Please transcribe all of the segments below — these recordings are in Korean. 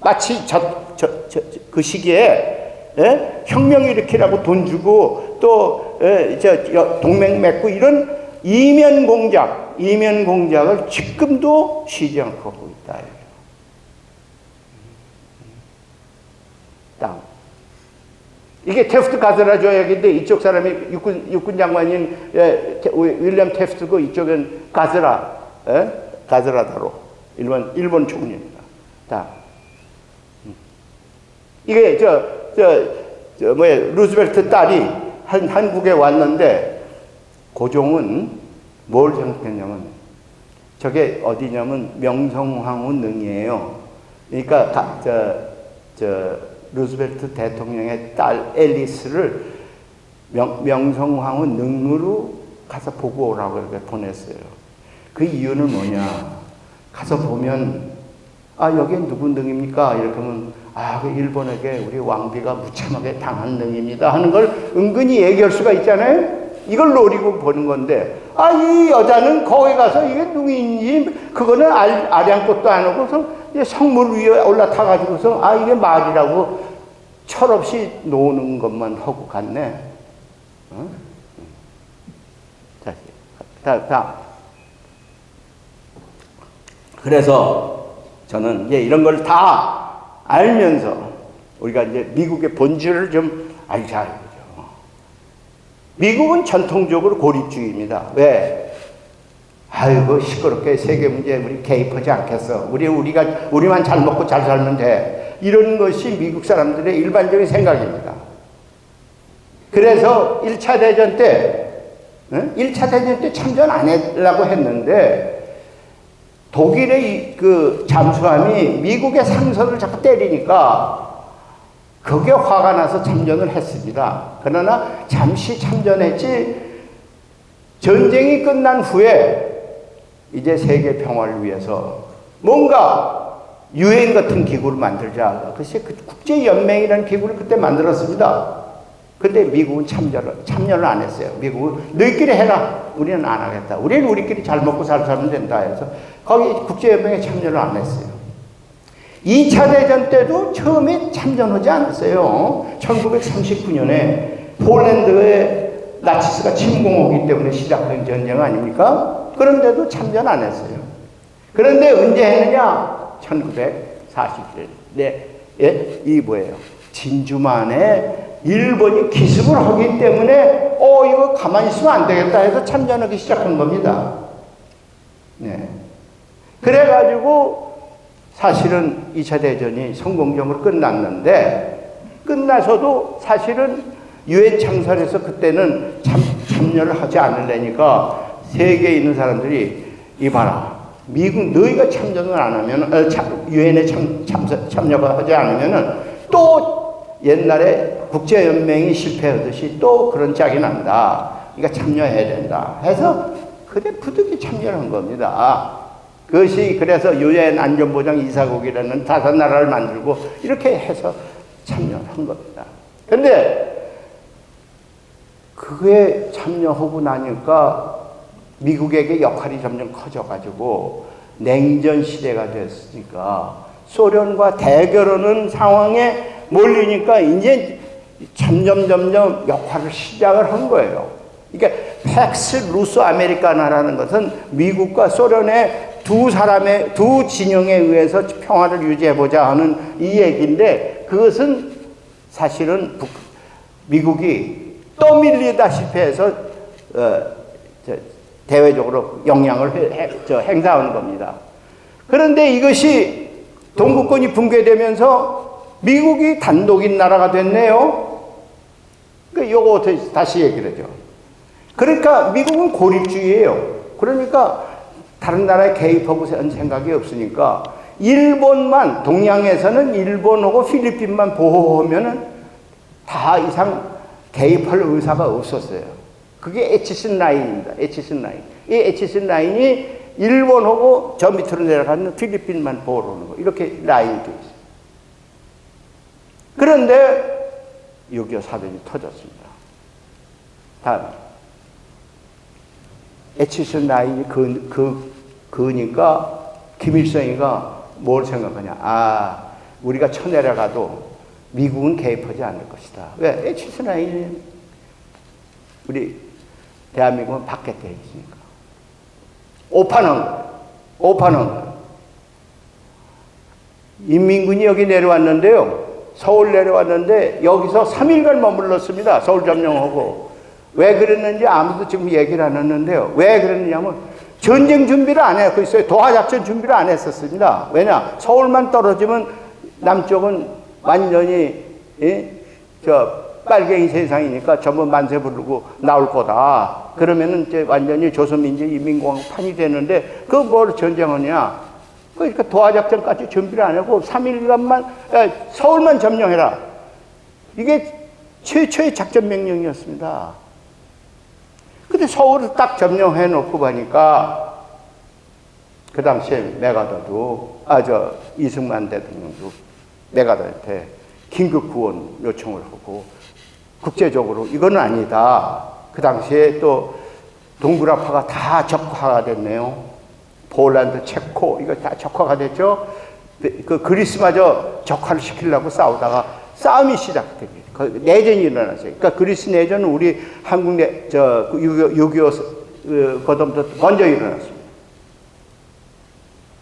마치 그 시기에 혁명을 일으키라고 돈 주고 또 동맹 맺고 이런 이면 공작을 지금도 쉬지 않고 하고 있다. 땅. 이게 테프트 가즈라 조약인데 이쪽 사람이 육군 장관인 윌리엄 테프트고 이쪽은 가즈라다로 일본 총리입니다. 땅. 이게 루즈벨트 딸이 한국에 왔는데 고종은 뭘 생각했냐면 저게 어디냐면 명성황후 능이에요. 그러니까 루즈벨트 대통령의 딸 앨리스를 명성황후 능으로 가서 보고 오라고 이렇게 보냈어요. 그 이유는 뭐냐? 가서 보면 여긴 누구 능입니까? 이렇게 하면 그 일본에게 우리 왕비가 무참하게 당한 능입니다 하는 걸 은근히 얘기할 수가 있잖아요. 이걸 노리고 보는 건데 이 여자는 거기 가서 이게 누구인지 그거는 아량것도 안 하고서 성물 위에 올라타가지고서 이게 말이라고 철없이 노는 것만 하고 갔네. 자, 그래서 저는 이제 이런 걸 다 알면서 우리가 이제 미국의 본질을 좀 알자 이거죠. 미국은 전통적으로 고립주의입니다. 왜? 아이고 시끄럽게 세계 문제에 우리 개입하지 않겠어. 우리만 잘 먹고 잘 살면 돼. 이런 것이 미국 사람들의 일반적인 생각입니다. 그래서 1차 대전 때 참전 안 하려고 했는데 독일의 그 잠수함이 미국의 상선을 자꾸 때리니까 그게 화가 나서 참전을 했습니다. 그러나 잠시 참전했지 전쟁이 끝난 후에 이제 세계 평화를 위해서 뭔가 유엔 같은 기구를 만들자. 글쎄 그 국제연맹이라는 기구를 그때 만들었습니다. 근데 미국은 참여를 안 했어요. 미국은 너희끼리 해라. 우리는 안 하겠다. 우리는 우리끼리 잘 먹고 잘 살면 된다 해서 거기 국제연맹에 참여를 안 했어요. 2차 대전 때도 처음에 참전하지 않았어요. 1939년에 폴란드에 나치스가 침공하기 때문에 시작한 전쟁 아닙니까? 그런데도 참전 안 했어요. 그런데 언제 했느냐? 1940년. 이 뭐예요? 진주만에 일본이 기습을 하기 때문에 이거 가만히 있으면 안 되겠다 해서 참전하기 시작한 겁니다. 그래가지고 사실은 2차 대전이 성공적으로 끝났는데 끝나서도 사실은 유엔 창설에서 그때는 참여를 하지 않으려니까 세계에 있는 사람들이 이봐라. 미국 너희가 참전을 안 하면 유엔에 참여가 하지 않으면은 또 옛날에 국제연맹이 실패하듯이 또 그런 짝이 난다. 그러니까 참여해야 된다. 해서 그래 부득이 참여를 한 겁니다. 그것이 그래서 유엔 안전보장 이사국이라는 5나라를 만들고 이렇게 해서 참여를 한 겁니다. 근데 그게 참여하고 나니까 미국에게 역할이 점점 커져가지고 냉전 시대가 됐으니까 소련과 대결하는 상황에 몰리니까 이제 점점 역할을 시작을 한 거예요. 그러니까 팩스 루소 아메리카나라는 것은 미국과 소련의 두 진영에 의해서 평화를 유지해보자 하는 이 얘기인데 그것은 사실은 미국이 떠밀리다시피 해서 대외적으로 영향을 행사하는 겁니다. 그런데 이것이 동구권이 붕괴되면서 미국이 단독인 나라가 됐네요. 요거 다시 얘기를 하죠. 그러니까 미국은 고립주의예요. 그러니까 다른 나라에 개입하고 한 생각이 없으니까 일본만, 동양에서는 일본하고 필리핀만 보호하면은 다 이상 개입할 의사가 없었어요. 그게 에치슨 라인입니다. 에치슨 라인. 이 에치슨 라인이 일본하고 저 밑으로 내려가는 필리핀만 보호하는 거. 이렇게 라인이 돼 있어요. 그런데 6.25 사변이 터졌습니다. 다음. 에치슨 라인이 그으니까 김일성이가 뭘 생각하냐. 아, 우리가 쳐내려가도 미국은 개입하지 않을 것이다. 왜? H-9 우리 대한민국은 밖에 돼 있으니까. 오판한 거예요. 인민군이 여기 내려왔는데요. 서울 내려왔는데 여기서 3일간 머물렀습니다. 서울 점령하고. 왜 그랬는지 아무도 지금 얘기를 안 했는데요. 왜 그랬느냐면 전쟁 준비를 안 하고 있어요. 도하작전 준비를 안 했었습니다. 왜냐? 서울만 떨어지면 남쪽은 완전히 빨갱이 세상이니까 전부 만세 부르고 나올 거다. 그러면은 이제 완전히 조선민주 인민공화국 판이 되는데 그 뭘 전쟁하냐? 그러니까 도하작전까지 준비를 안 하고 3일간만 서울만 점령해라. 이게 최초의 작전 명령이었습니다. 근데 서울을 딱 점령해 놓고 보니까 그 당시에 메가더도 이승만 대통령도 메가더한테 긴급 구원 요청을 하고 국제적으로 이건 아니다. 그 당시에 또 동구라파가 다 적화가 됐네요. 폴란드, 체코 이거 다 적화가 됐죠. 그 그리스마저 적화를 시키려고 싸우다가 싸움이 시작됩니다. 내전이 일어났어요. 그러니까 그리스 내전은 우리 한국 6.25 거점부터 먼저 일어났습니다.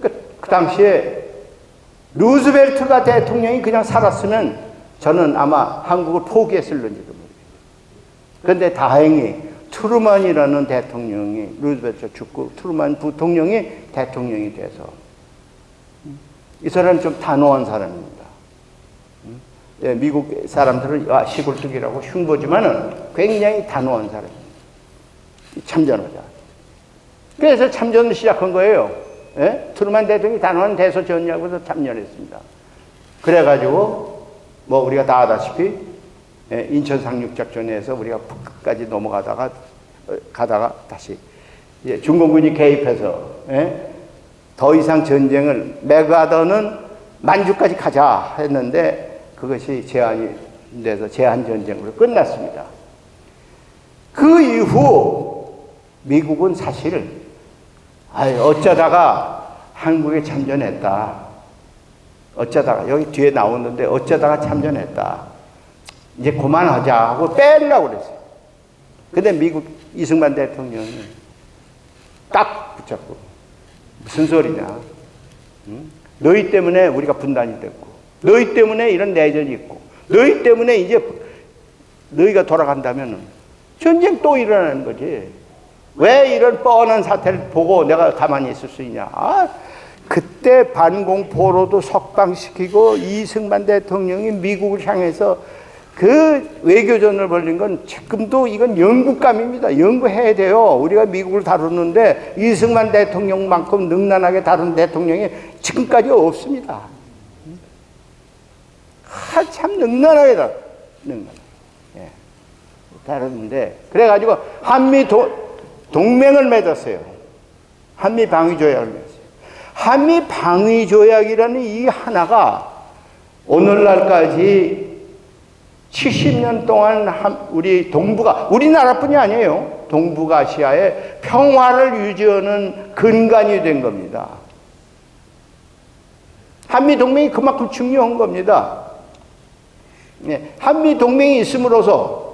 그 당시에 루즈벨트가 대통령이 그냥 살았으면 저는 아마 한국을 포기했을는지도 모르겠어요. 그런데 다행히 트루먼이라는 대통령이 루즈벨트 죽고 트루먼 부통령이 대통령이 돼서 이 사람은 좀 단호한 사람입니다. 미국 사람들은 시골뜨기라고 흉보지만은 굉장히 단호한 사람입니다. 참전하자. 그래서 참전을 시작한 거예요. 트루먼 대통령이 단호한 대서전략으로 참전했습니다. 그래가지고 뭐 우리가 다 아다시피 인천 상륙작전에서 우리가 북까지 넘어가다가 다시 중공군이 개입해서 더 이상 전쟁을 메가더는 만주까지 가자 했는데 그것이 제한이 돼서 제한전쟁으로 끝났습니다. 그 이후 미국은 사실 어쩌다가 한국에 참전했다. 어쩌다가 여기 뒤에 나오는데 어쩌다가 참전했다. 이제 그만하자 하고 빼려고 그랬어요. 근데 미국 이승만 대통령이 딱 붙잡고 무슨 소리냐. 너희 때문에 우리가 분단이 됐고 너희 때문에 이런 내전이 있고 너희 때문에 이제 너희가 돌아간다면 전쟁 또 일어나는 거지. 왜 이런 뻔한 사태를 보고 내가 가만히 있을 수 있냐. 그때 반공포로도 석방시키고 이승만 대통령이 미국을 향해서 그 외교전을 벌린 건 지금도 이건 영국감입니다. 연구해야 돼요. 우리가 미국을 다루는데 이승만 대통령만큼 능란하게 다룬 대통령이 지금까지 없습니다. 참 능란하게 다뤘는데 그래가지고 한미 동맹을 맺었어요. 한미 방위조약을 맺었어요. 한미 방위조약이라는 이 하나가 오늘날까지 70년 동안 우리 우리나라뿐이 아니에요. 동북아시아의 평화를 유지하는 근간이 된 겁니다. 한미동맹이 그만큼 중요한 겁니다. 한미동맹이 있음으로써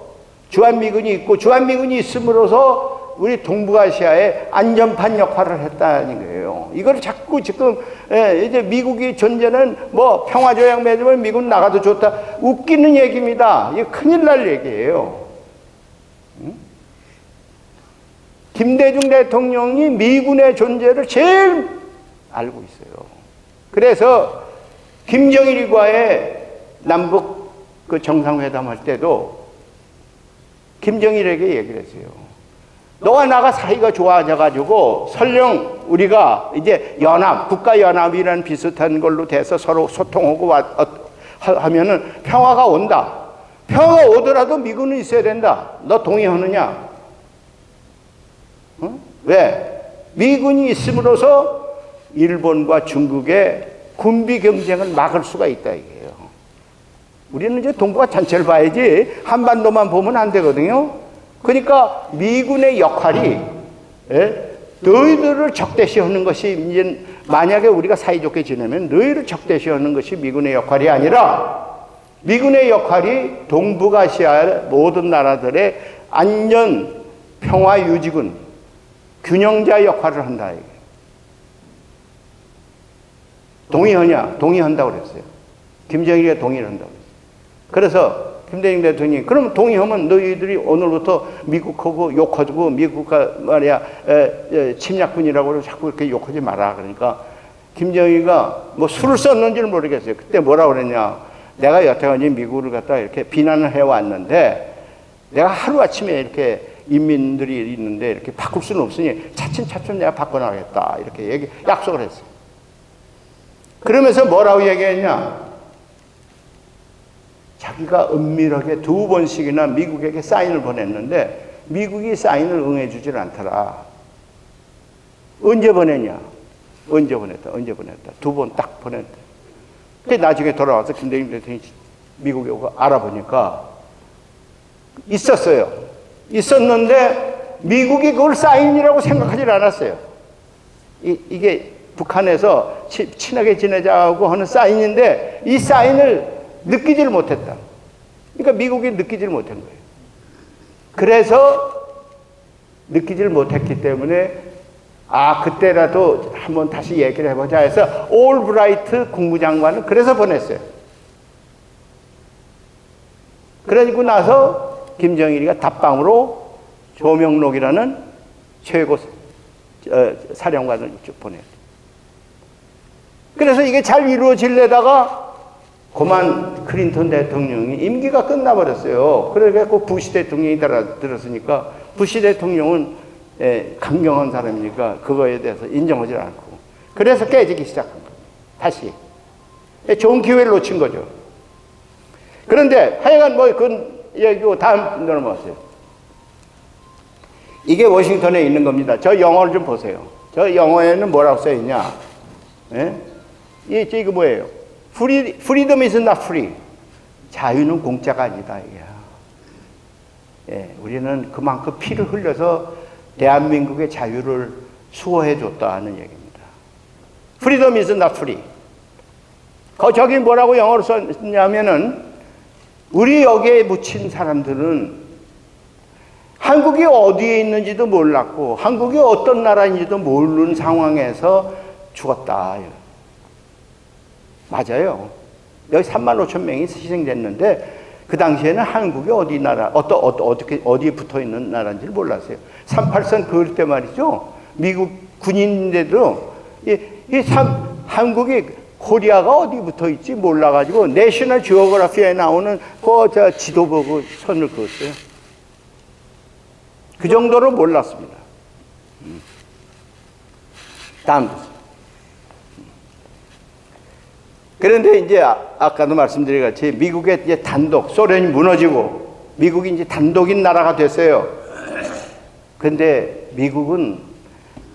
주한미군이 있고 주한미군이 있음으로써 우리 동북아시아의 안전판 역할을 했다는 거예요. 이걸 자꾸 지금 이제 미국이 존재는 뭐 평화조약 맺으면 미국 나가도 좋다. 웃기는 얘기입니다. 이게 큰일 날 얘기예요. 김대중 대통령이 미군의 존재를 제일 알고 있어요. 그래서 김정일과의 남북 그 정상회담 할 때도 김정일에게 얘기를 했어요. 너와 나가 사이가 좋아져가지고 설령 우리가 이제 국가연합이라는 비슷한 걸로 돼서 서로 소통하고 하면은 평화가 온다. 평화가 오더라도 미군은 있어야 된다. 너 동의하느냐? 왜? 미군이 있음으로써 일본과 중국의 군비 경쟁을 막을 수가 있다 이게요. 우리는 이제 동북아 전체를 봐야지 한반도만 보면 안 되거든요. 그러니까 미군의 역할이 너희들을 적대시하는 것이 이제 만약에 우리가 사이좋게 지내면 너희를 적대시하는 것이 미군의 역할이 아니라 미군의 역할이 동북아시아의 모든 나라들의 안전, 평화 유지군, 균형자 역할을 한다. 동의하냐? 동의한다고 그랬어요. 김정일이가 동의를 한다고 그랬어요. 그래서 김대중 대통령이 그럼 동의하면 너희들이 오늘부터 미국하고 욕하고 미국과 말이야 침략군이라고 자꾸 이렇게 욕하지 마라. 그러니까 김정일이가 뭐 술을 썼는지는 모르겠어요. 그때 뭐라고 그랬냐? 내가 여태까지 미국을 갖다 이렇게 비난을 해왔는데 내가 하루아침에 이렇게 인민들이 있는데 이렇게 바꿀 수는 없으니 차츰차츰 내가 바꿔나가겠다. 이렇게 약속을 했어요. 그러면서 뭐라고 얘기했냐? 자기가 은밀하게 2번씩이나 미국에게 사인을 보냈는데 미국이 사인을 응해주질 않더라. 언제 보냈냐? 언제 보냈다. 2번 딱 보냈다. 근데 나중에 돌아와서 김대중 대통령이 미국에 오고 알아보니까 있었어요. 있었는데 미국이 그걸 사인이라고 생각하지 않았어요. 이게 북한에서 친하게 지내자고 하는 사인인데 이 사인을 느끼지를 못했다. 그러니까 미국이 느끼지를 못한 거예요. 그래서 느끼지를 못했기 때문에 그때라도 한번 다시 얘기를 해보자 해서 올브라이트 국무장관을 그래서 보냈어요. 그러고 나서 김정일이가 답방으로 조명록이라는 최고 사령관을 보냈어요. 그래서 이게 잘 이루어지려다가 그만 클린턴 대통령이 임기가 끝나버렸어요. 그래갖고 부시 대통령이 들었으니까 부시 대통령은 강경한 사람이니까 그거에 대해서 인정하지 않고 그래서 깨지기 시작한 겁니다. 다시 좋은 기회를 놓친 거죠. 그런데 하여간 뭐 그건 얘기고 다음 넘어가세요. 이게 워싱턴에 있는 겁니다. 저 영어를 좀 보세요. 저 영어에는 뭐라고 써있냐? 이거 뭐예요? Freedom is not free. 자유는 공짜가 아니다. 우리는 그만큼 피를 흘려서 대한민국의 자유를 수호해 줬다는 얘기입니다. Freedom is not free. 저기 뭐라고 영어로 썼냐면은 우리 여기에 묻힌 사람들은 한국이 어디에 있는지도 몰랐고 한국이 어떤 나라인지도 모르는 상황에서 죽었다. 맞아요. 여기 35,000명이 희생됐는데 그 당시에는 한국이 어디 나라, 어디에 붙어 있는 나라인지를 몰랐어요. 38선 그을 때 말이죠. 미국 군인인데도 한국이 코리아가 어디 붙어 있지 몰라가지고 내셔널 지오그래피에 나오는 저 지도 보고 선을 그었어요. 그 정도로 몰랐습니다. 다음 보세요. 그런데 이제 아까도 말씀드린 같이 미국의 이제 단독, 소련이 무너지고 미국이 이제 단독인 나라가 됐어요. 그런데 미국은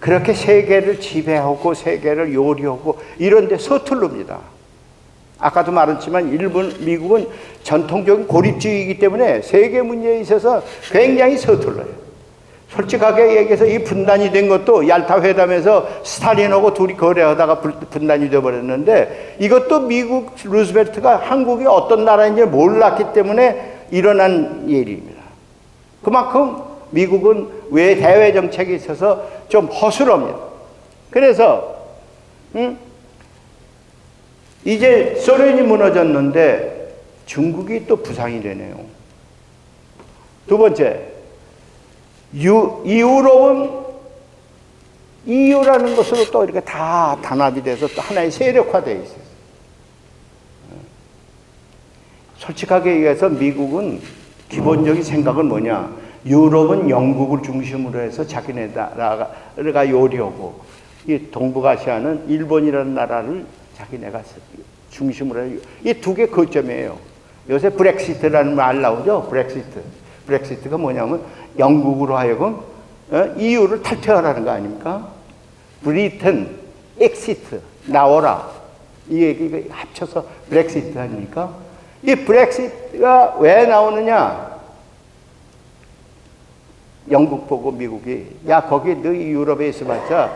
그렇게 세계를 지배하고 세계를 요리하고 이런 데 서툴릅니다. 아까도 말했지만 미국은 전통적인 고립주의이기 때문에 세계 문제에 있어서 굉장히 서툴러요. 솔직하게 얘기해서 이 분단이 된 것도 얄타 회담에서 스탈린하고 둘이 거래하다가 분단이 되어버렸는데 이것도 미국 루즈벨트가 한국이 어떤 나라인지 몰랐기 때문에 일어난 일입니다. 그만큼 미국은 외 대외 정책에 있어서 좀 허술합니다. 그래서 이제 소련이 무너졌는데 중국이 또 부상이 되네요. 두 번째, 유럽은 EU라는 것으로 또 이렇게 다 단합이 돼서 또 하나의 세력화되어 있어요. 솔직하게 얘기해서 미국은 기본적인 생각은 뭐냐? 유럽은 영국을 중심으로 해서 자기네 나라가 요리하고 이 동북아시아는 일본이라는 나라를 자기네가 중심으로 해요. 이 두 개 거점이에요. 요새 브렉시트라는 말 나오죠? 브렉시트가 뭐냐면 영국으로 하여금 EU를 탈퇴하라는 거 아닙니까? 브리튼, 엑시트, 나오라. 이 얘기가 합쳐서 브렉시트 아닙니까? 이 브렉시트가 왜 나오느냐? 영국 보고 미국이 야 거기 너 유럽에 있어봤자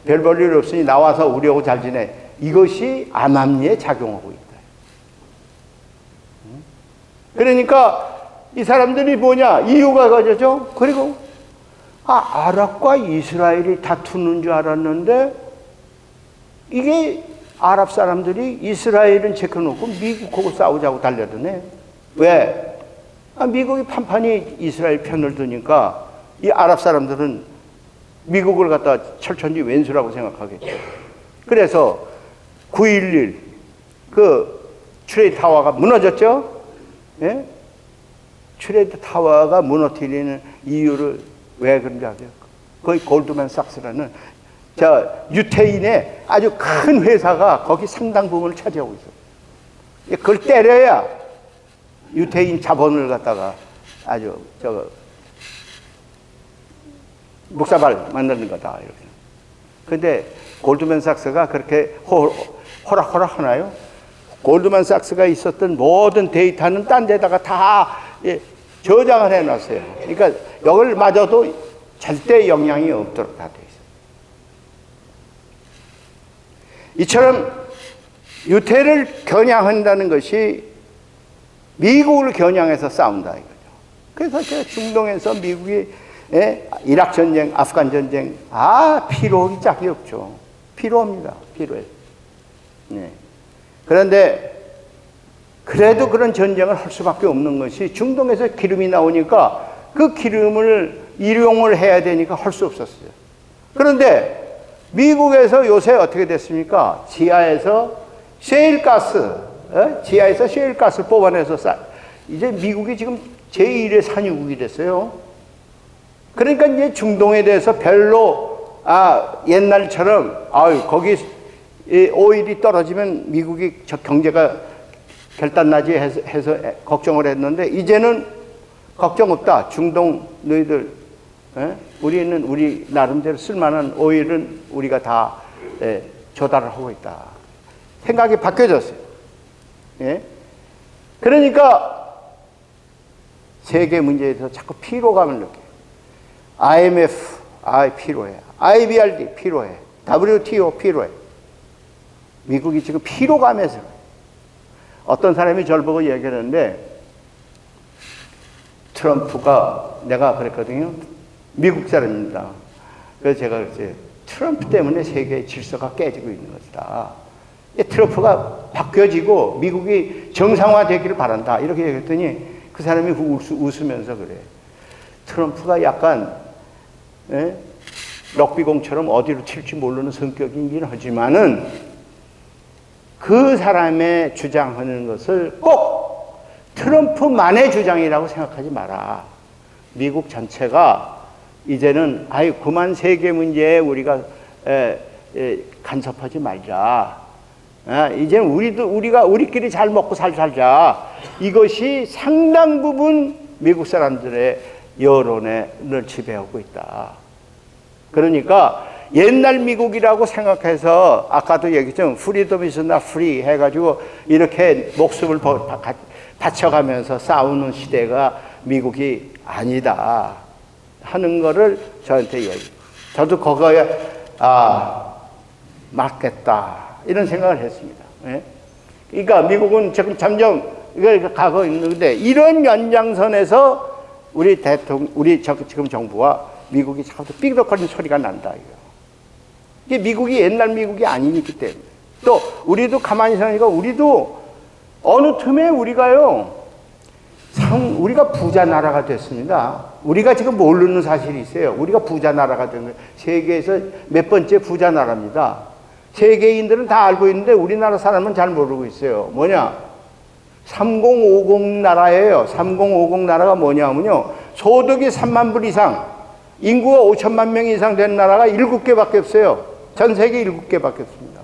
별 볼 일 없으니 나와서 우리하고 잘 지내. 이것이 암암리에 작용하고 있다. 그러니까 이 사람들이 뭐냐 이유가 가져죠. 그리고 아랍과 이스라엘이 다투는 줄 알았는데 이게 아랍 사람들이 이스라엘은 제껴놓고 미국하고 싸우자고 달려드네. 왜? 미국이 판판이 이스라엘 편을 드니까 이 아랍 사람들은 미국을 갖다 철천지 왼수라고 생각하겠죠. 그래서 9.11 그 트레이드 타워가 무너졌죠. 예? 트레이드 타워가 무너뜨리는 이유를 왜 그런지 아세요? 거기 골드만삭스라는 유태인의 아주 큰 회사가 거기 상당 부분을 차지하고 있어요. 그걸 때려야 유태인 자본을 갖다가 아주 묵사발 만드는 거다 이렇게. 근데 골드만삭스가 그렇게 호락호락 하나요? 골드만삭스가 있었던 모든 데이터는 딴 데다가 다 저장을 해놨어요. 그러니까 이걸 마저도 절대 영향이 없도록 다 돼 있어요. 이처럼 유태를 겨냥한다는 것이 미국을 겨냥해서 싸운다 이거죠. 그래서 중동에서 미국이 이라크 전쟁, 아프간 전쟁 필요하기 짝이 없죠. 필요합니다. 필요해요. 네. 그런데 그래도 그런 전쟁을 할 수밖에 없는 것이 중동에서 기름이 나오니까 그 기름을 일용을 해야 되니까 할 수 없었어요. 그런데 미국에서 요새 어떻게 됐습니까? 지하에서 셰일가스, 지하에서 셰일가스를 뽑아내서 이제 미국이 지금 제1의 산유국이 됐어요. 그러니까 이제 중동에 대해서 별로 옛날처럼 거기 오일이 떨어지면 미국이 경제가 결단나지 해서 걱정을 했는데 이제는 걱정 없다. 중동 너희들 우리는 우리 나름대로 쓸만한 오일은 우리가 다 조달을 하고 있다. 생각이 바뀌어졌어요. 예? 그러니까 세계 문제에 대해서 자꾸 피로감을 느껴요. IMF 필요해. IBRD 필요해. WTO 필요해. 미국이 지금 피로감에서 어떤 사람이 저를 보고 얘기하는데 트럼프가 내가 그랬거든요. 미국 사람입니다. 그래서 제가 그랬어요. 트럼프 때문에 세계의 질서가 깨지고 있는 것이다. 트럼프가 바뀌어지고 미국이 정상화되기를 바란다. 이렇게 얘기했더니 그 사람이 웃으면서 그래. 트럼프가 약간 럭비공처럼 어디로 튈지 모르는 성격이긴 하지만은 그 사람의 주장하는 것을 꼭 트럼프만의 주장이라고 생각하지 마라. 미국 전체가 이제는 그만 세계 문제에 우리가 간섭하지 말자. 이제는 우리가 우리끼리 잘 먹고 살자. 이것이 상당 부분 미국 사람들의 여론을 지배하고 있다. 그러니까 옛날 미국이라고 생각해서 아까도 얘기했죠. 프리덤 이즈 나 프리 해가지고 이렇게 목숨을 바쳐가면서 싸우는 시대가 미국이 아니다 하는 거를 저한테 얘기해요. 저도 거기에 맞겠다 이런 생각을 했습니다. 예? 그러니까 미국은 지금 점점 이걸 가고 있는데 이런 연장선에서 우리 지금 정부와 미국이 자꾸 삐그덕거리는 소리가 난다. 이게 미국이 옛날 미국이 아니기 때문에. 또 우리도 가만히 생각하니까 우리도 어느 틈에 우리가 부자 나라가 됐습니다. 우리가 지금 모르는 사실이 있어요. 우리가 부자 나라가 된 거예요. 세계에서 몇 번째 부자 나라입니다. 세계인들은 다 알고 있는데 우리나라 사람은 잘 모르고 있어요. 뭐냐? 3050 나라예요. 3050 나라가 뭐냐면요. 소득이 3만 불 이상, 인구가 5천만 명 이상 된 나라가 7개밖에 없어요. 전 세계 7개밖에 없습니다.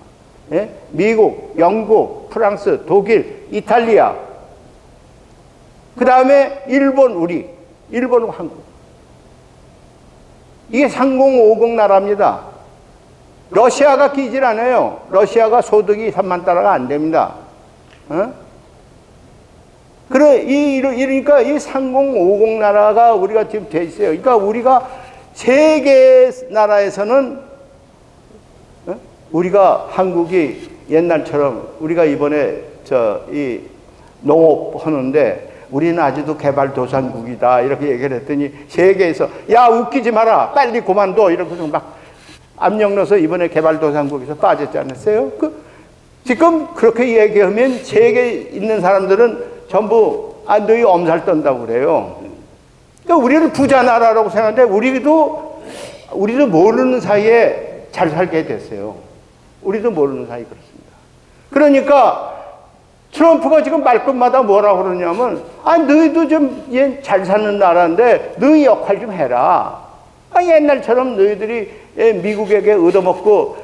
예? 미국, 영국, 프랑스, 독일, 이탈리아. 그 다음에 일본, 일본하고 한국. 이게 3050 나라입니다. 러시아가 끼질 않아요. 러시아가 소득이 3만 달러가 안 됩니다. 이러니까 이 3050 나라가 우리가 지금 돼 있어요. 그러니까 우리가 세계 나라에서는, 우리가 한국이 옛날처럼 우리가 이번에 이 농업 하는데 우리는 아직도 개발도상국이다 이렇게 얘기를 했더니 세계에서 야 웃기지 마라 빨리 그만둬 이러고서 막 압력 넣어서 이번에 개발도상국에서 빠졌지 않았어요? 지금 그렇게 얘기하면 세계에 있는 사람들은 전부 너희 엄살 떤다고 그래요. 그러니까 우리를 부자 나라라고 생각하는데 우리도 모르는 사이에 잘 살게 됐어요. 우리도 모르는 사이 그렇습니다. 그러니까 트럼프가 지금 말끝마다 뭐라고 그러냐면 너희도 좀 잘 사는 나라인데 너희 역할 좀 해라. 옛날처럼 너희들이 미국에게 얻어먹고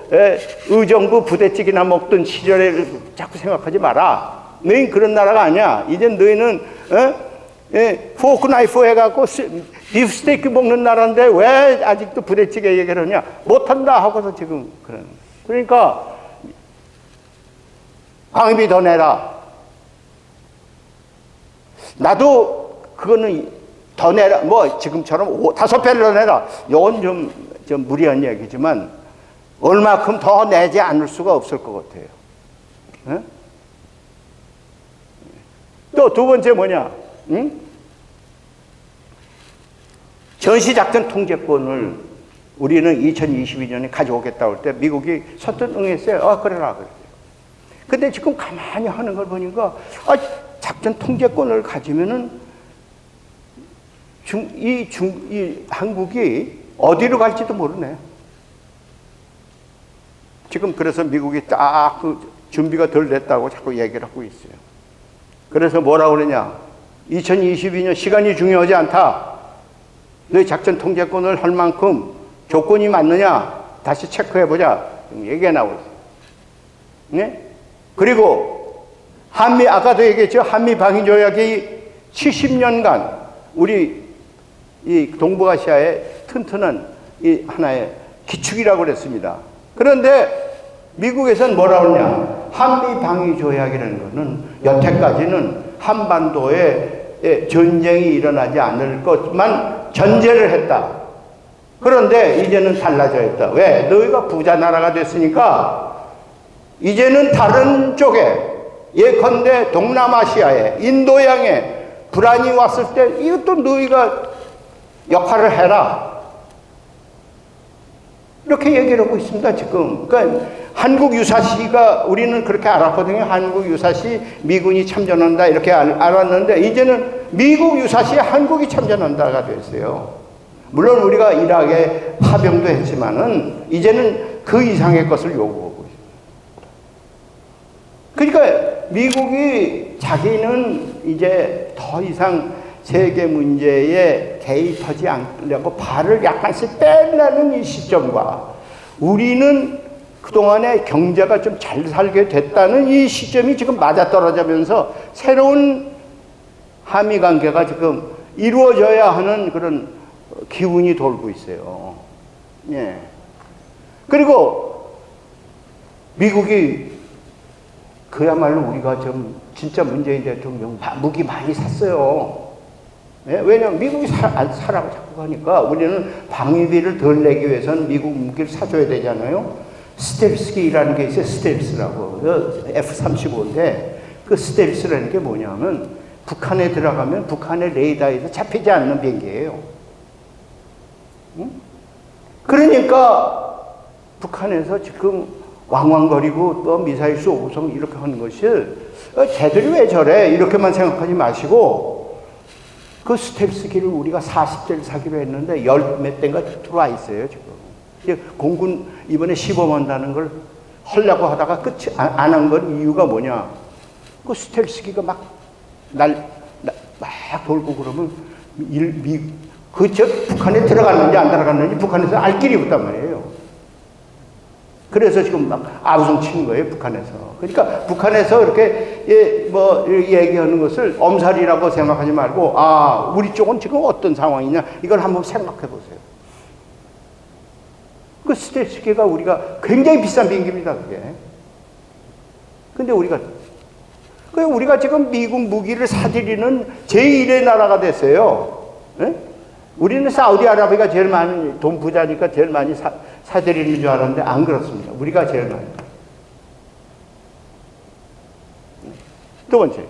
의정부 부대찌개나 먹던 시절에 자꾸 생각하지 마라. 너희는 그런 나라가 아니야. 이제 너희는 포크 나이프 해갖고 비프 스테이크 먹는 나라인데 왜 아직도 부대찌개 얘기를 하냐. 못한다 하고서 지금 그러는 거예요. 그러니까 방위비 더 내라. 나도 그거는 더 내라. 뭐 지금처럼 5-5배를 더 내라. 이건 좀 무리한 얘기지만 얼마큼 더 내지 않을 수가 없을 것 같아요. 또 두 번째 뭐냐? 전시작전 통제권을 우리는 2022년에 가져오겠다고 할 때 미국이 선뜻 응했어요. 그래라. 근데 지금 가만히 하는 걸 보니까 작전 통제권을 가지면은 한국이 어디로 갈지도 모르네. 지금 그래서 미국이 딱 준비가 덜 됐다고 자꾸 얘기를 하고 있어요. 그래서 뭐라고 그러냐. 2022년 시간이 중요하지 않다. 너희 작전 통제권을 할 만큼 조건이 맞느냐 다시 체크해보자. 얘기가 나오고 있어요. 네? 그리고 아까도 얘기했죠. 한미 방위 조약이 70년간 우리 이 동북아시아의 튼튼한 이 하나의 기축이라고 그랬습니다. 그런데 미국에서는 뭐라고 하냐. 한미 방위 조약이라는 것은 여태까지는 한반도에 전쟁이 일어나지 않을 것만 전제를 했다. 그런데 이제는 달라져 있다. 왜? 너희가 부자 나라가 됐으니까 이제는 다른 쪽에 예컨대 동남아시아에 인도양에 불안이 왔을 때 이것도 너희가 역할을 해라. 이렇게 얘기를 하고 있습니다, 지금. 그러니까 한국 유사시가 우리는 그렇게 알았거든요. 한국 유사시 미군이 참전한다 이렇게 알았는데 이제는 미국 유사시에 한국이 참전한다가 됐어요. 물론 우리가 이라크에 파병도 했지만은 이제는 그 이상의 것을 요구하고 있습니다. 그러니까 미국이 자기는 이제 더 이상 세계 문제에 개입하지 않으려고 발을 약간씩 빼려는 이 시점과 우리는 그동안에 경제가 좀 잘 살게 됐다는 이 시점이 지금 맞아떨어지면서 새로운 한미 관계가 지금 이루어져야 하는 그런 기운이 돌고 있어요. 예. 그리고 미국이 그야말로 우리가 좀 진짜 문재인 대통령 무기 많이 샀어요. 예? 왜냐하면 미국이 사라고 자꾸 하니까 우리는 방위비를 덜 내기 위해서는 미국 무기를 사줘야 되잖아요. 스텔스기라는 게 있어요. 스텔스라고. F-35인데 그 스텔스라는 게 뭐냐면 북한에 들어가면 북한의 레이더에서 잡히지 않는 비행기예요. 응? 그러니까 북한에서 지금 왕왕거리고 또 미사일 쏘고서 이렇게 하는 것이 쟤들이 왜 저래? 이렇게만 생각하지 마시고 그 스텔스기를 우리가 40대를 사기로 했는데 열 몇 대가 들어와 있어요, 지금. 공군 이번에 시범한다는 걸 하려고 하다가 끝이 안 한 건 이유가 뭐냐? 그 스텔스기가 막 돌고 그러면 북한에 들어갔는지 안 들어갔는지 북한에서 알 길이 없단 말이에요. 그래서 지금 막 아우성 치는 거예요, 북한에서. 그러니까 북한에서 이렇게 얘기하는 것을 엄살이라고 생각하지 말고 우리 쪽은 지금 어떤 상황이냐 이걸 한번 생각해 보세요. 그 스텔스기가 우리가 굉장히 비싼 비행기입니다, 그게. 근데 우리가 그 우리가 지금 미국 무기를 사들이는 제1의 나라가 됐어요. 예? 우리는 사우디아라비아가 제일 많이 돈 부자니까 제일 많이 사들이는 줄 알았는데 안 그렇습니다. 우리가 제일 많이. 두 번째.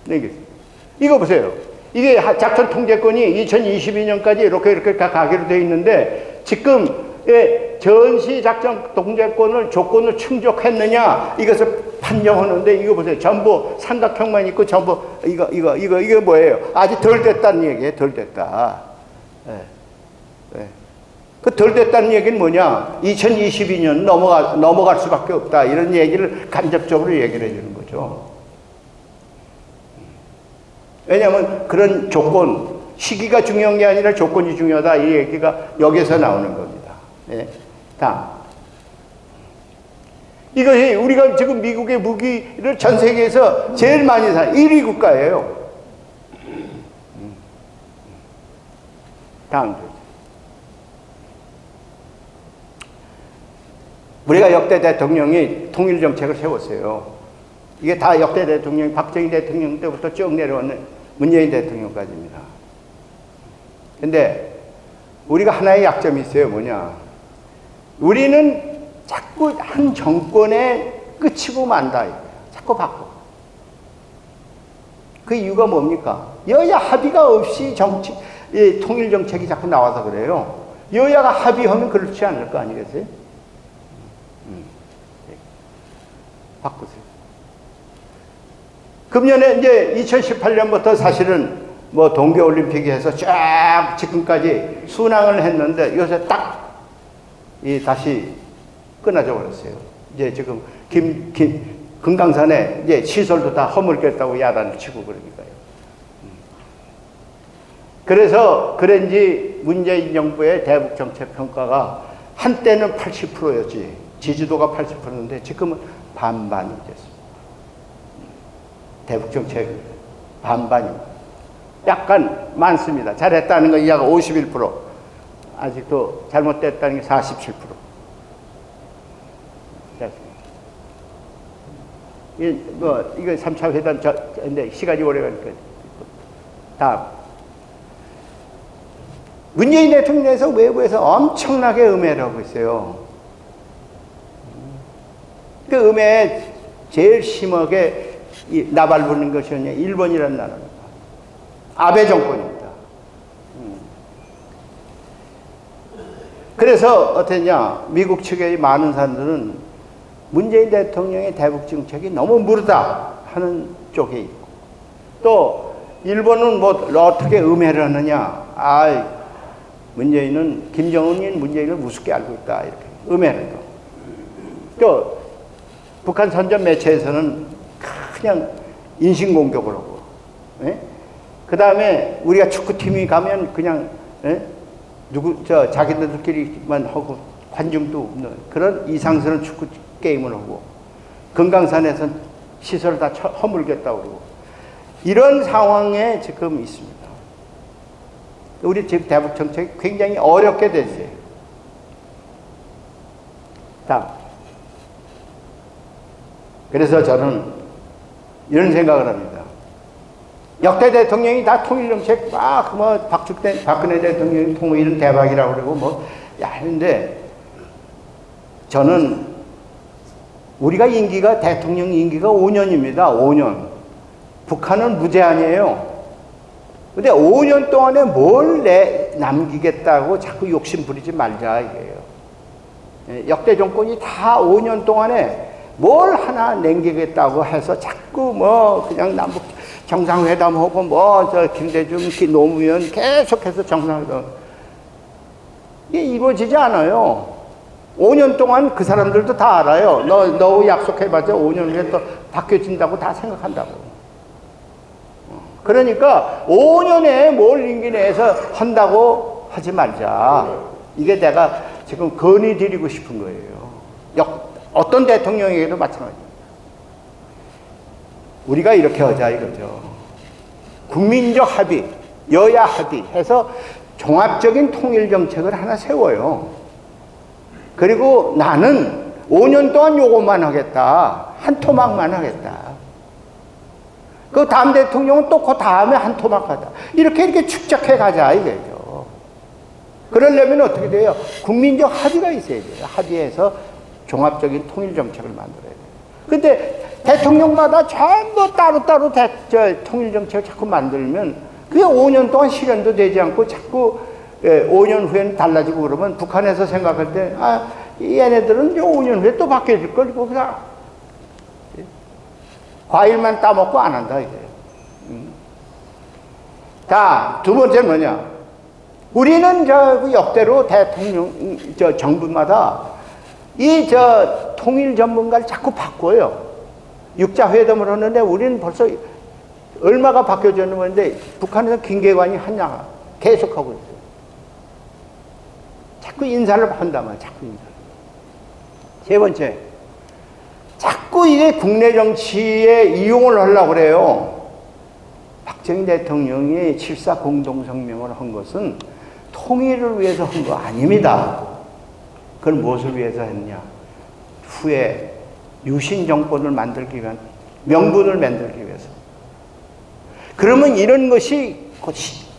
네, 이거 보세요. 이게 작전 통제권이 2022년까지 이렇게 가기로 되어 있는데 지금 전시 작전 통제권을 조건을 충족했느냐 이것을 판정하는데 이거 보세요. 전부 삼각형만 있고 전부 이거 뭐예요? 아직 덜 됐다는 얘기예요. 덜 됐다. 그 덜 됐다는 얘기는 뭐냐? 2022년 넘어갈 수밖에 없다. 이런 얘기를 간접적으로 얘기를 해주는 거죠. 왜냐하면 그런 조건, 시기가 중요한 게 아니라 조건이 중요하다. 이 얘기가 여기서 나오는 겁니다. 예. 다음. 이것이 우리가 지금 미국의 무기를 전 세계에서 제일 많이 사 1위 국가예요. 다음. 우리가 역대 대통령이 통일정책을 세웠어요. 이게 다 역대 대통령, 박정희 대통령 때부터 쭉 내려오는 문재인 대통령까지입니다. 근데 우리가 하나의 약점이 있어요. 뭐냐? 우리는 자꾸 한 정권에 끝이고 만다. 자꾸 바꿔. 그 이유가 뭡니까? 여야 합의가 없이 통일정책이 자꾸 나와서 그래요. 여야가 합의하면 그렇지 않을 거 아니겠어요? 바꾸세요. 금년에 이제 2018년부터 사실은 뭐 동계올림픽이 해서 쫙 지금까지 순항을 했는데 요새 딱 다시 끊어져 버렸어요. 이제 지금 금강산에 이제 시설도 다 허물겠다고 야단을 치고 그러니까요. 그래서 그런지 문재인 정부의 대북 정책 평가가 한때는 80%였지. 지지도가 80%인데 지금은 반반이 됐습니다. 대북 정책 반반입니다. 약간 많습니다. 잘했다는 거 이하가 51%. 아직도 잘못됐다는 게 47%. 이거 3차 회담, 근데 시간이 오래 가니까. 다음. 문재인 대통령에서 외부에서 엄청나게 음해를 하고 있어요. 그 음해에 제일 심하게 나발 부는 것이 일본이라는 나라입니다. 아베 정권입니다. 그래서 어땠냐? 미국 측의 많은 사람들은 문재인 대통령의 대북 정책이 너무 무르다 하는 쪽에 있고, 또 일본은 뭐 어떻게 음해를 하느냐? 문재인은 김정은이 문재인을 우습게 알고 있다 이렇게 음해를 해요. 또 북한 선전 매체에서는 그냥 인신공격을 하고, 그 다음에 우리가 축구팀이 가면 그냥 자기들끼리만 하고 관중도 없는 그런 이상스러운 축구 게임을 하고, 금강산에서 시설을 다 허물겠다고 그러고, 이런 상황에 지금 있습니다. 우리 지금 대북 정책이 굉장히 어렵게 됐어요. 다음. 그래서 저는 이런 생각을 합니다. 역대 대통령이 다 통일정책 박근혜 대통령이 통일은 대박이라고 그러고 하는데, 저는 우리가 대통령 임기가 5년입니다. 5년. 북한은 무제한이에요. 근데 5년 동안에 뭘 남기겠다고 자꾸 욕심 부리지 말자 이게요. 역대 정권이 다 5년 동안에 뭘 하나 남기겠다고 해서 자꾸 그냥 남북 정상회담하고 김대중 노무현 계속해서 정상회담. 이게 이루어지지 않아요. 5년 동안 그 사람들도 다 알아요. 너 약속해봤자 5년 후에 또 바뀌어진다고 다 생각한다고. 그러니까 5년에 뭘 임기 내에서 한다고 하지 말자. 이게 내가 지금 건의드리고 싶은 거예요. 어떤 대통령에게도 마찬가지입니다. 우리가 이렇게 하자 이거죠. 국민적 합의, 여야 합의해서 종합적인 통일 정책을 하나 세워요. 그리고 나는 5년 동안 요것만 하겠다. 한 토막만 하겠다. 그 다음 대통령은 또 그 다음에 한 토막 하다. 이렇게 축적해 가자 이거죠. 그러려면 어떻게 돼요? 국민적 합의가 있어야 돼요. 합의해서 종합적인 통일 정책을 만들어야 돼요. 근데 대통령마다 전부 따로따로 통일 정책을 자꾸 만들면 그게 5년 동안 실현도 되지 않고 자꾸 5년 후에는 달라지고 그러면 북한에서 생각할 때, 아, 얘네들은 5년 후에 또 바뀌어질 걸, 그냥 과일만 따먹고 안 한다, 이거예요. 자, 두 번째는 뭐냐? 우리는 역대로 대통령, 정부마다 통일 전문가를 자꾸 바꿔요. 육자회담을 하는데 우리는 벌써 얼마가 바뀌어졌는데 북한에서 김계관이 하냐 계속하고 있어요. 자꾸 인사를 한단 말이에요. 자꾸 인사. 세 번째, 자꾸 이게 국내 정치에 이용을 하려고 그래요. 박정희 대통령이 7.4 공동성명을 한 것은 통일을 위해서 한 거 아닙니다. 그건 무엇을 위해서 했냐? 후에 유신 정권을 만들기 위한 명분을 만들기 위해서. 그러면 이런 것이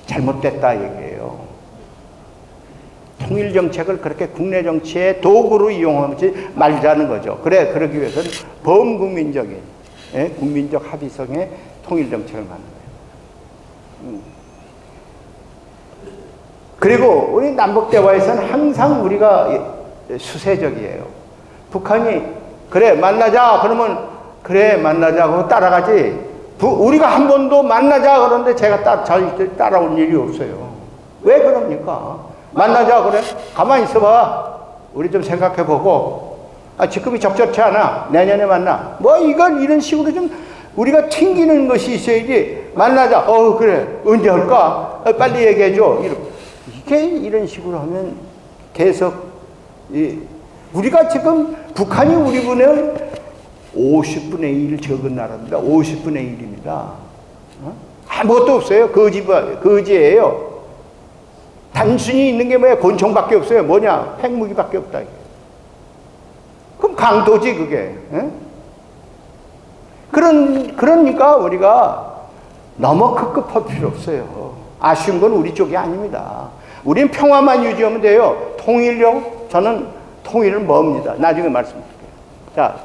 잘못됐다 얘기예요. 통일 정책을 그렇게 국내 정치의 도구로 이용하지 말자는 거죠. 그러기 위해서는 범국민적인 국민적 합의성의 통일 정책을 만들어요. 그리고 우리 남북 대화에서는 항상 우리가 수세적이에요. 북한이 그래 만나자 그러면 그래 만나자 그러고 따라가지. 우리가 한 번도 만나자 그러는데 제가 따라온 일이 없어요. 왜 그럽니까? 만나자 그래 가만히 있어봐. 우리 좀 생각해보고 지금이 적절치 않아. 내년에 만나. 뭐 이런 식으로 좀 우리가 튕기는 것이 있어야지. 만나자. 그래 언제 할까? 빨리 얘기해줘. 이런 식으로 하면 계속 우리가 지금 북한이 우리보다 50분의 1 적은 나라입니다. 50분의 1입니다. 아무것도 없어요. 거지예요. 단순히 있는 게 뭐야? 권총밖에 없어요. 뭐냐? 핵무기밖에 없다. 그럼 강도지 그게. 그러니까 우리가 너무 급급할 필요 없어요. 아쉬운 건 우리 쪽이 아닙니다. 우린 평화만 유지하면 돼요. 통일력, 저는 통일을 멉니다. 나중에 말씀드릴게요. 자,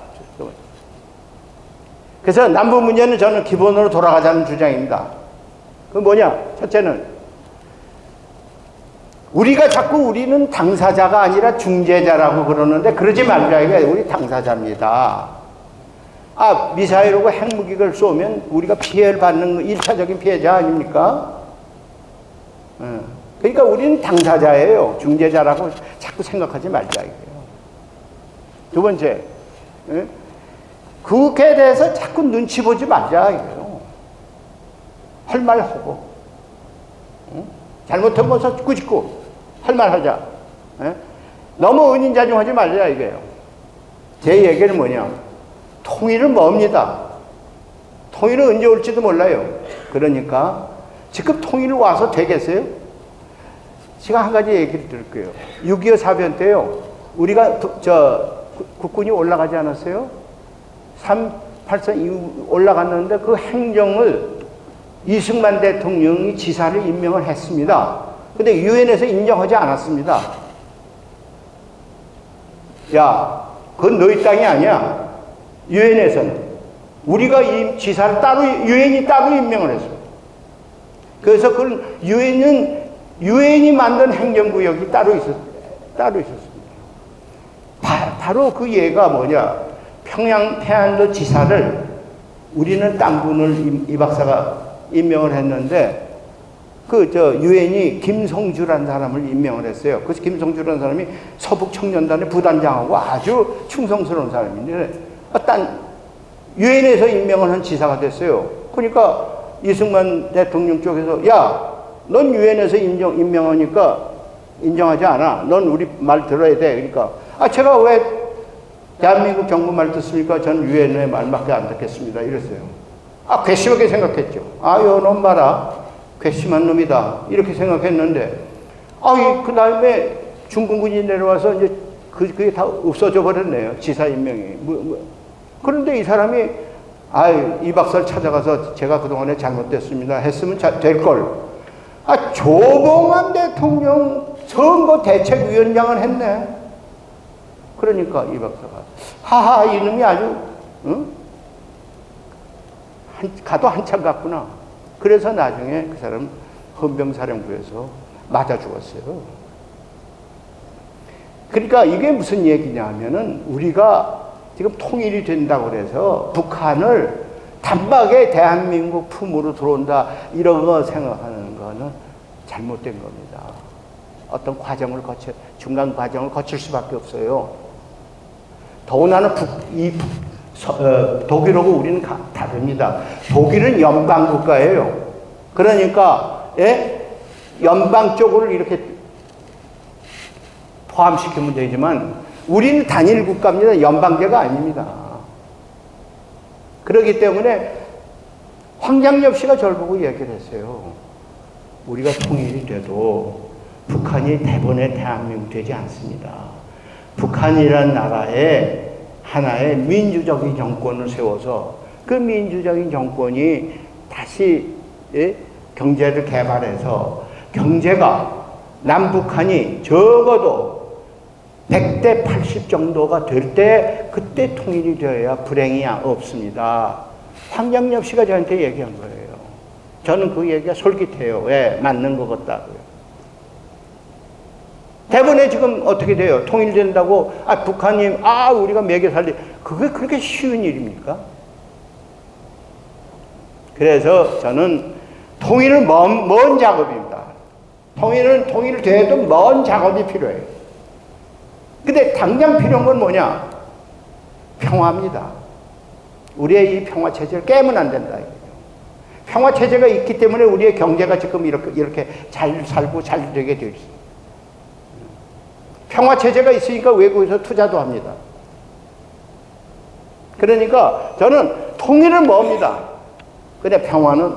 그래서 남북 문제는 저는 기본으로 돌아가자는 주장입니다. 그 뭐냐? 첫째는 우리는 당사자가 아니라 중재자라고 그러는데 그러지 말자. 이게 우리 당사자입니다. 미사일 오고 핵무기를 쏘면 우리가 피해를 받는 1차적인 피해자 아닙니까? 그러니까 우리는 당사자예요. 중재자라고 자꾸 생각하지 말자 이거예요. 두 번째, 그에 대해서 자꾸 눈치 보지 말자 이거예요. 할 말 하고, 잘못한 것을 꾸짖고 할 말 하자. 너무 은인자중하지 말자 이거예요. 제 얘기는 뭐냐? 통일은 멉니다. 통일은 언제 올지도 몰라요. 그러니까 지금 통일 와서 되겠어요? 제가 한 가지 얘기를 드릴 거예요. 6.25 사변 때요. 우리가 국군이 올라가지 않았어요? 3.8선 이후 올라갔는데 그 행정을 이승만 대통령이 지사를 임명을 했습니다. 근데 유엔에서 인정하지 않았습니다. 야, 그건 너희 땅이 아니야. 유엔에서는. 우리가 이 지사를 유엔이 따로 임명을 했어요. 그래서 그건 유엔이 만든 행정구역이 따로 있었습니다. 바로 그 예가 뭐냐? 평양패한도 지사를 우리는 땅군을 이 박사가 임명을 했는데 유엔이 김성주라는 사람을 임명을 했어요. 그래서 김성주라는 사람이 서북청년단의 부단장하고 아주 충성스러운 사람인데 유엔에서 임명을 한 지사가 됐어요. 그러니까 이승만 대통령 쪽에서 야, 넌 유엔에서 임명하니까 인정하지 않아. 넌 우리 말 들어야 돼. 그러니까 제가 왜 대한민국 정부 말 듣습니까? 저는 유엔의 말밖에 안 듣겠습니다. 이랬어요. 괘씸하게 생각했죠. 요놈 봐라. 괘씸한 놈이다. 이렇게 생각했는데 그 다음에 중공군이 내려와서 이제 그게 다 없어져 버렸네요. 지사 임명이. 그런데 이 사람이, 이 박사를 찾아가서 제가 그동안에 잘못됐습니다 했으면 될걸. 조봉암 대통령 선거 대책위원장을 했네. 그러니까 이 박사가, 하하, 이놈이 아주, 응? 가도 한참 갔구나. 그래서 나중에 그 사람 헌병사령부에서 맞아 죽었어요. 그러니까 이게 무슨 얘기냐 하면은, 우리가 지금 통일이 된다고 그래서 북한을 단박에 대한민국 품으로 들어온다, 이런 거 생각하는 거는 잘못된 겁니다. 어떤 과정을 중간 과정을 거칠 수밖에 없어요. 더군다나 독일하고 우리는 다릅니다. 독일은 연방국가예요. 그러니까, 연방 쪽으로 이렇게 포함시키면 되지만, 우리는 단일 국가입니다. 연방제가 아닙니다. 그렇기 때문에 황장엽 씨가 저를 보고 얘기를 했어요. 우리가 통일이 돼도 북한이 대번에 대한민국 되지 않습니다. 북한이란 나라에 하나의 민주적인 정권을 세워서 그 민주적인 정권이 다시 경제를 개발해서 경제가 남북한이 적어도 100대 80 정도가 될 때 그때 통일이 되어야 불행이 없습니다. 황장엽 씨가 저한테 얘기한 거예요. 저는 그 얘기가 솔깃해요. 왜? 맞는 것 같다고요. 대번에 지금 어떻게 돼요? 통일된다고, 북한이, 우리가 매겨 살리, 그게 그렇게 쉬운 일입니까? 그래서 저는 통일은 먼 작업입니다. 통일을 돼도 먼 작업이 필요해요. 근데 당장 필요한 건 뭐냐? 평화입니다. 우리의 이 평화체제를 깨면 안 된다. 평화체제가 있기 때문에 우리의 경제가 지금 이렇게 잘 살고 잘 되게 되어 있습니다. 평화체제가 있으니까 외국에서 투자도 합니다. 그러니까 저는 통일은 뭡니다. 근데 평화를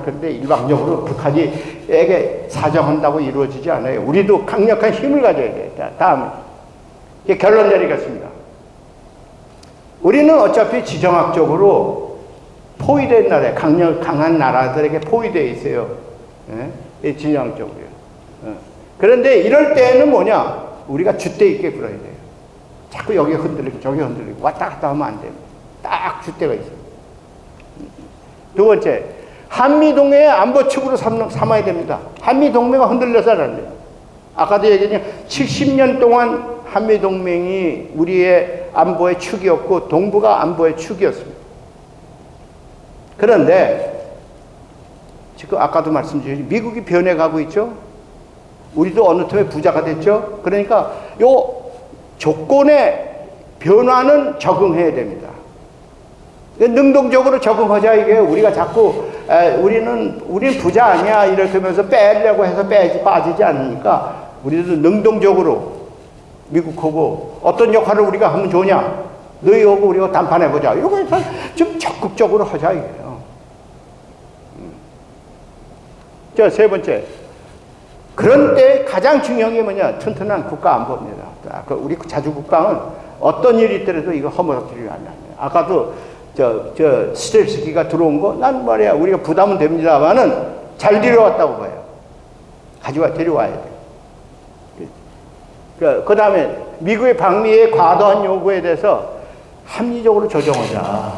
그런데 일방적으로 북한에게 사정한다고 이루어지지 않아요. 우리도 강력한 힘을 가져야 돼요. 다음에 결론 내리겠습니다. 우리는 어차피 지정학적으로 포위된 나라에, 강한 나라들에게 포위되어 있어요. 지정학적으로요. 그런데 이럴 때는 뭐냐? 우리가 줏대 있게 굴어야 돼요. 자꾸 여기 흔들리고 저기 흔들리고 왔다 갔다 하면 안 됩니다. 딱 줏대가 있어요. 두 번째, 한미동맹의 안보축으로 삼아야 됩니다. 한미동맹이 흔들려서 안 돼요. 아까도 얘기했지만 70년 동안 한미동맹이 우리의 안보의 축이었고 동북아 안보의 축이었습니다. 그런데 지금 아까도 말씀드렸지만 미국이 변해가고 있죠. 우리도 어느 틈에 부자가 됐죠. 그러니까 요 조건의 변화는 적응해야 됩니다. 능동적으로 적응하자 이게. 우리가 자꾸 우리는 부자 아니야 이렇게 하면서 빼려고 해서 빠지지 않으니까 우리도 능동적으로 미국하고 어떤 역할을 우리가 하면 좋냐, 너희하고 우리가 담판해보자, 이거 해서 좀 적극적으로 하자 이게요. 자, 세 번째, 그런 때 가장 중요한 게 뭐냐? 튼튼한 국가 안보입니다. 우리 자주국방은 어떤 일이 있더라도 이거 허물어뜨리면 안 돼요. 아까도 스텔스기가 들어온 거, 난 말이야, 우리가 부담은 됩니다만은 잘 데려왔다고 봐요. 데려와야 돼. 그 다음에 미국의 방미의 과도한 요구에 대해서 합리적으로 조정하자.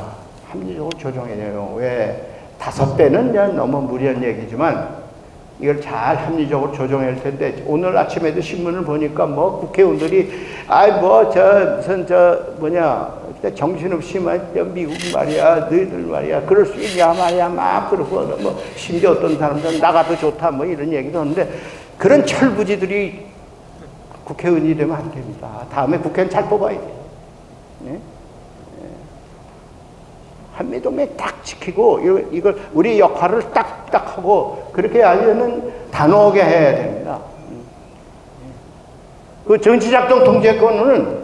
합리적으로 조정해야 돼요. 왜? 5배는 너무 무리한 얘기지만 이걸 잘 합리적으로 조정해야 할 텐데, 오늘 아침에도 신문을 보니까 국회의원들이 정신없이 미국 말이야, 너희들 말이야, 그럴 수 있냐 말이야, 막 그러고 심지어 어떤 사람들은 나가도 좋다 이런 얘기도 하는데, 그런 철부지들이 국회의원이 되면 안 됩니다. 다음에 국회는 잘 뽑아야 돼요. 네? 한미동맹 딱 지키고 이걸 우리 역할을 딱 하고 그렇게 하려면 단호하게 해야 됩니다. 그 정치작동 통제권은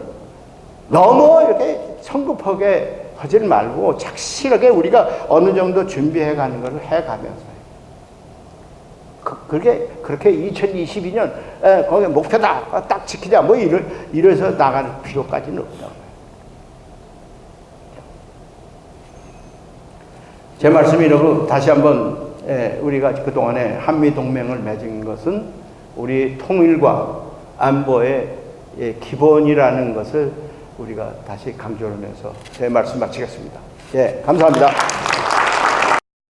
너무 이렇게 성급하게 하지 말고 착실하게 우리가 어느 정도 준비해 가는 것을 해 가면서 그렇게 2022년 거기 목표다 딱 지키자 뭐 이래서 나갈 필요까지는 없다. 제 말씀이라고 다시 한번 우리가 그동안에 한미동맹을 맺은 것은 우리 통일과 안보의 기본이라는 것을 우리가 다시 강조하면서 제 말씀 마치겠습니다. 예, 감사합니다.